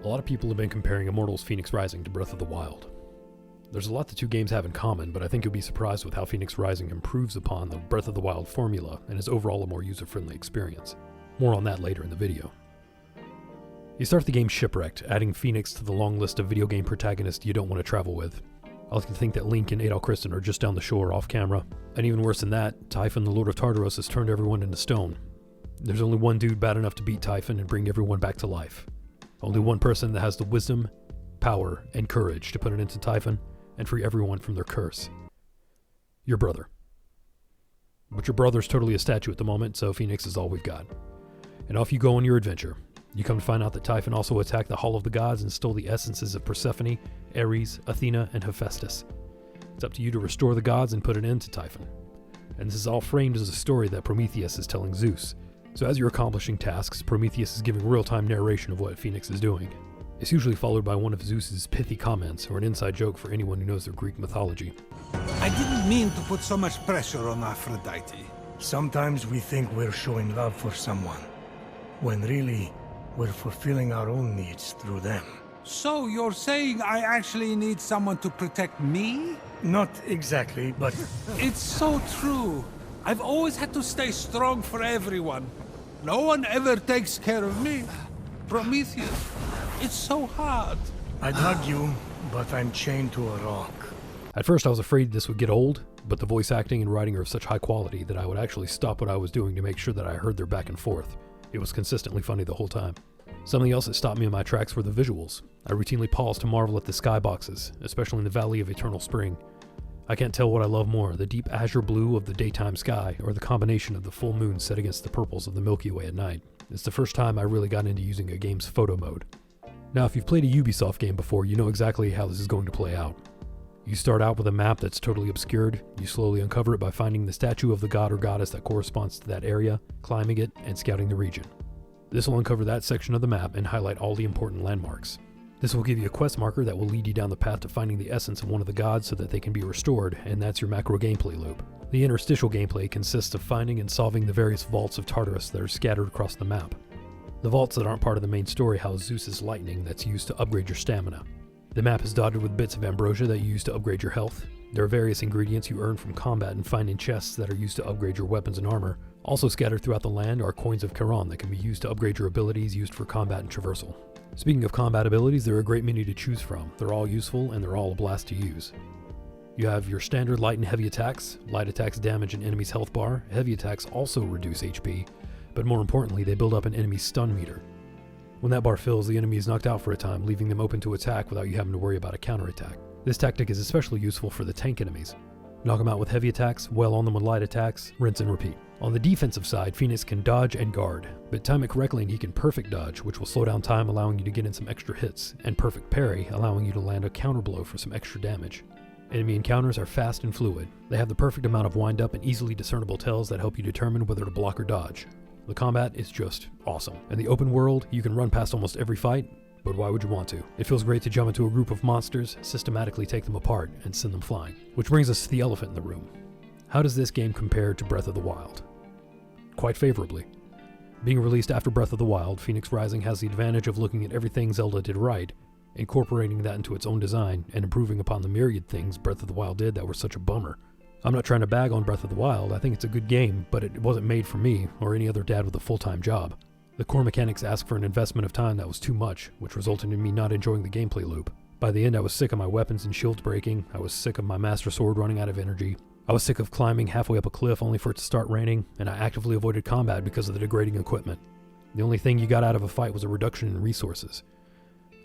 A lot of people have been comparing Immortals Fenyx Rising to Breath of the Wild. There's a lot the two games have in common, but I think you'll be surprised with how Fenyx Rising improves upon the Breath of the Wild formula and is overall a more user-friendly experience. More on that later in the video. You start the game shipwrecked, adding Fenyx to the long list of video game protagonists you don't want to travel with. I like to think that Link and Adol Kristen are just down the shore off camera, and even worse than that, Typhon the Lord of Tartaros has turned everyone into stone. There's only one dude bad enough to beat Typhon and bring everyone back to life. Only one person that has the wisdom, power, and courage to put an end to Typhon and free everyone from their curse. Your brother. But your brother's totally a statue at the moment, so Fenyx is all we've got. And off you go on your adventure. You come to find out that Typhon also attacked the Hall of the Gods and stole the essences of Persephone, Ares, Athena, and Hephaestus. It's up to you to restore the gods and put an end to Typhon. And this is all framed as a story that Prometheus is telling Zeus. So as you're accomplishing tasks, Prometheus is giving real-time narration of what Fenyx is doing. It's usually followed by one of Zeus's pithy comments or an inside joke for anyone who knows their Greek mythology. I didn't mean to put so much pressure on Aphrodite. Sometimes we think we're showing love for someone, when really, we're fulfilling our own needs through them. So you're saying I actually need someone to protect me? Not exactly, but... It's so true. I've always had to stay strong for everyone. No one ever takes care of me. Prometheus, it's so hard. I'd hug you, but I'm chained to a rock. At first I was afraid this would get old, but the voice acting and writing are of such high quality that I would actually stop what I was doing to make sure that I heard their back and forth. It was consistently funny the whole time. Something else that stopped me in my tracks were the visuals. I routinely paused to marvel at the skyboxes, especially in the Valley of Eternal Spring. I can't tell what I love more, the deep azure blue of the daytime sky, or the combination of the full moon set against the purples of the Milky Way at night. It's the first time I really got into using a game's photo mode. Now, if you've played a Ubisoft game before, you know exactly how this is going to play out. You start out with a map that's totally obscured, you slowly uncover it by finding the statue of the god or goddess that corresponds to that area, climbing it, and scouting the region. This will uncover that section of the map and highlight all the important landmarks. This will give you a quest marker that will lead you down the path to finding the essence of one of the gods so that they can be restored, and that's your macro gameplay loop. The interstitial gameplay consists of finding and solving the various vaults of Tartarus that are scattered across the map. The vaults that aren't part of the main story house Zeus's lightning that's used to upgrade your stamina. The map is dotted with bits of ambrosia that you use to upgrade your health. There are various ingredients you earn from combat and find in chests that are used to upgrade your weapons and armor. Also scattered throughout the land are coins of Charon that can be used to upgrade your abilities used for combat and traversal. Speaking of combat abilities, there are a great many to choose from. They're all useful and they're all a blast to use. You have your standard light and heavy attacks. Light attacks damage an enemy's health bar. Heavy attacks also reduce HP, but more importantly, they build up an enemy's stun meter. When that bar fills, the enemy is knocked out for a time, leaving them open to attack without you having to worry about a counterattack. This tactic is especially useful for the tank enemies. Knock them out with heavy attacks, wail on them with light attacks, rinse and repeat. On the defensive side, Fenyx can dodge and guard, but time it correctly and he can perfect dodge, which will slow down time, allowing you to get in some extra hits, and perfect parry, allowing you to land a counter blow for some extra damage. Enemy encounters are fast and fluid. They have the perfect amount of wind up and easily discernible tells that help you determine whether to block or dodge. The combat is just awesome. In the open world, you can run past almost every fight, but why would you want to? It feels great to jump into a group of monsters, systematically take them apart, and send them flying. Which brings us to the elephant in the room. How does this game compare to Breath of the Wild? Quite favorably. Being released after Breath of the Wild, Fenyx Rising has the advantage of looking at everything Zelda did right, incorporating that into its own design, and improving upon the myriad things Breath of the Wild did that were such a bummer. I'm not trying to bag on Breath of the Wild, I think it's a good game, but it wasn't made for me, or any other dad with a full-time job. The core mechanics asked for an investment of time that was too much, which resulted in me not enjoying the gameplay loop. By the end I was sick of my weapons and shields breaking, I was sick of my Master Sword running out of energy, I was sick of climbing halfway up a cliff only for it to start raining, and I actively avoided combat because of the degrading equipment. The only thing you got out of a fight was a reduction in resources.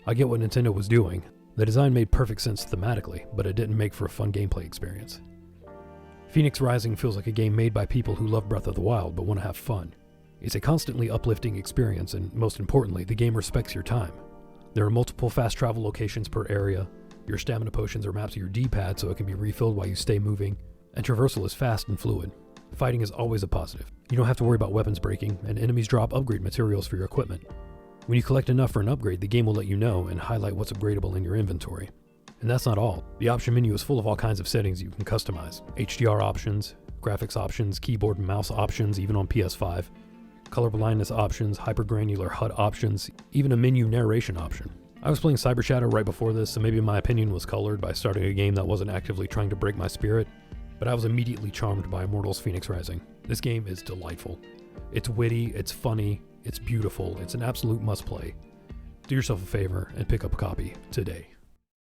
I get what Nintendo was doing. The design made perfect sense thematically, but it didn't make for a fun gameplay experience. Fenyx Rising feels like a game made by people who love Breath of the Wild but want to have fun. It's a constantly uplifting experience, and most importantly, the game respects your time. There are multiple fast travel locations per area, your stamina potions are mapped to your D-pad so it can be refilled while you stay moving, and traversal is fast and fluid. Fighting is always a positive. You don't have to worry about weapons breaking, and enemies drop upgrade materials for your equipment. When you collect enough for an upgrade, the game will let you know and highlight what's upgradable in your inventory. And that's not all. The option menu is full of all kinds of settings you can customize. HDR options, graphics options, keyboard and mouse options, even on PS5, color blindness options, hypergranular HUD options, even a menu narration option. I was playing Cyber Shadow right before this, so maybe my opinion was colored by starting a game that wasn't actively trying to break my spirit, but I was immediately charmed by Immortals Fenyx Rising. This game is delightful. It's witty, it's funny, it's beautiful, it's an absolute must-play. Do yourself a favor and pick up a copy today.